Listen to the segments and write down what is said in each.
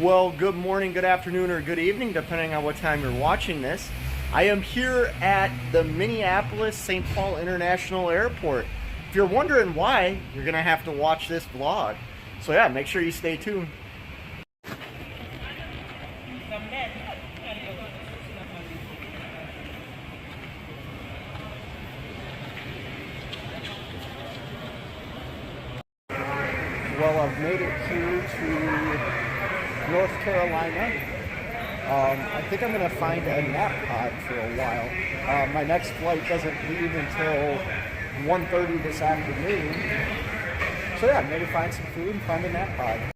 Well, good morning, good afternoon, or good evening, depending on what time you're watching this. I am here at the Minneapolis-St. Paul International Airport. If you're wondering why, you're going to have to watch this vlog. So yeah, make sure you stay tuned. Well, I've made it here to North Carolina. I think I'm going to find a nap pod for a while. My next flight doesn't leave until 1:30 this afternoon. So yeah, maybe find some food and find a nap pod.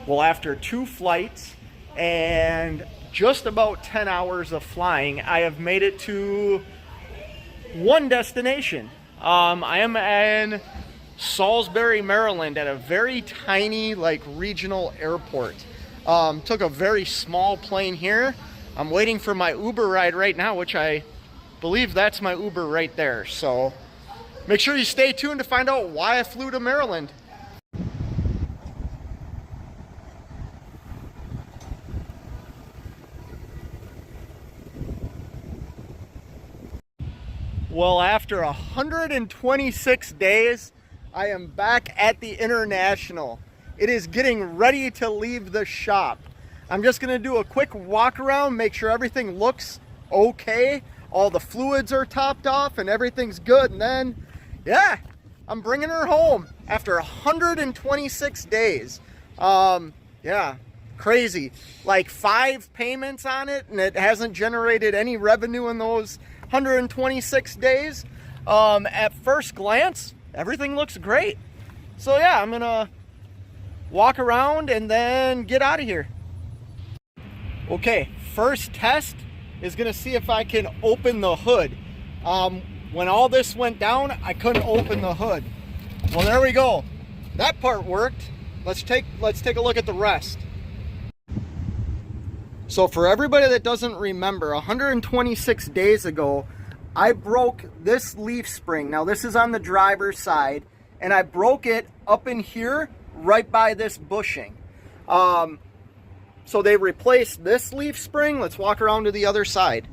Well, after 2 flights and just about 10 hours of flying, I have made it to one destination. I am in Salisbury, Maryland, at a very tiny, regional airport. Took a very small plane here. I'm waiting for my Uber ride right now, which I believe that's my Uber right there. So make sure you stay tuned to find out why I flew to Maryland. Well, after 126 days, I am back at the International. It is getting ready to leave the shop. I'm just gonna do a quick walk around, make sure everything looks okay, all the fluids are topped off and everything's good, and then, yeah, I'm bringing her home after 126 days. Yeah, crazy. Like 5 payments on it, and it hasn't generated any revenue in those 126 days. At first glance, everything looks great. So yeah, I'm gonna walk around and then get out of here. Okay, first test is gonna see if I can open the hood. When all this went down, I couldn't open the hood. Well, there we go. That part worked. Let's take a look at the rest. So for everybody that doesn't remember, 126 days ago, I broke this leaf spring. Now this is on the driver's side, and I broke it up in here, right by this bushing. So they replaced this leaf spring. Let's walk around to the other side.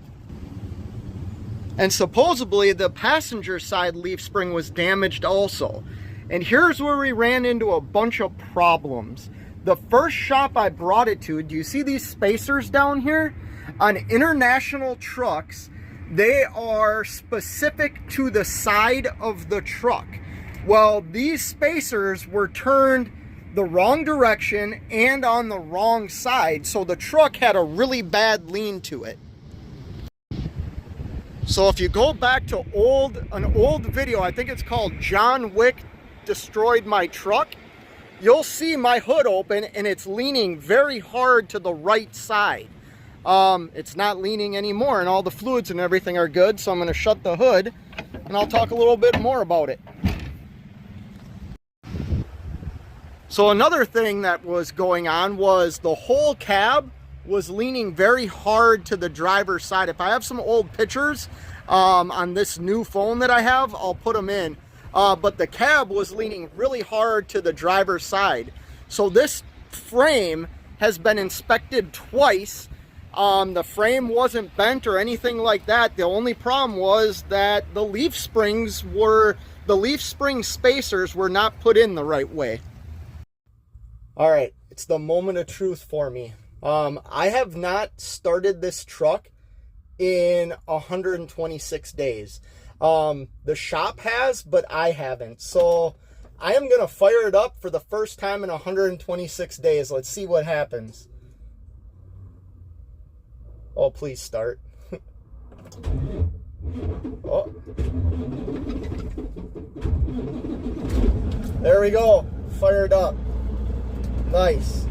And supposedly the passenger side leaf spring was damaged also. And here's where we ran into a bunch of problems. The first shop I brought it to, do you see these spacers down here? On international trucks, they are specific to the side of the truck. Well, these spacers were turned the wrong direction and on the wrong side, so the truck had a really bad lean to it. So if you go back to an old video, I think it's called John Wick Destroyed My Truck, you'll see my hood open and it's leaning very hard to the right side. It's not leaning anymore, and all the fluids and everything are good, so I'm going to shut the hood and I'll talk a little bit more about it. So another thing that was going on was the whole cab was leaning very hard to the driver's side. If I have some old pictures on this new phone that I have, I'll put them in. But the cab was leaning really hard to the driver's side. So this frame has been inspected twice. The frame wasn't bent or anything like that. The only problem was that the leaf spring spacers were not put in the right way. All right, it's the moment of truth for me. I have not started this truck in 126 days. The shop has, but I haven't. So I am going to fire it up for the first time in 126 days. Let's see what happens. Oh, please start. Oh. There we go. Fired up. Nice.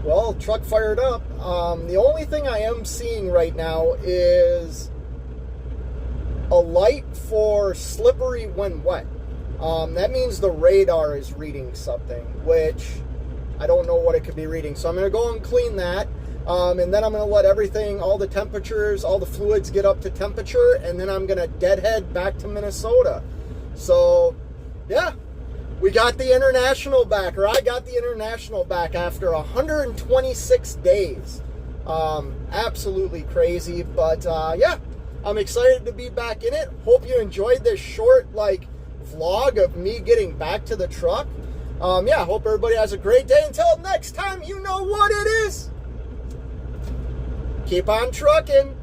Well, truck fired up. The only thing I am seeing right now is a light for slippery when wet. That means the radar is reading something, which I don't know what it could be reading. So I'm going to go and clean that. And then I'm going to let everything, all the temperatures, all the fluids get up to temperature. And then I'm going to deadhead back to Minnesota. So, yeah, we got the International back, or I got the International back after 126 days. Absolutely crazy. But, yeah, I'm excited to be back in it. Hope you enjoyed this short, vlog of me getting back to the truck. Yeah, hope everybody has a great day. Until next time, you know what it is. Keep on trucking.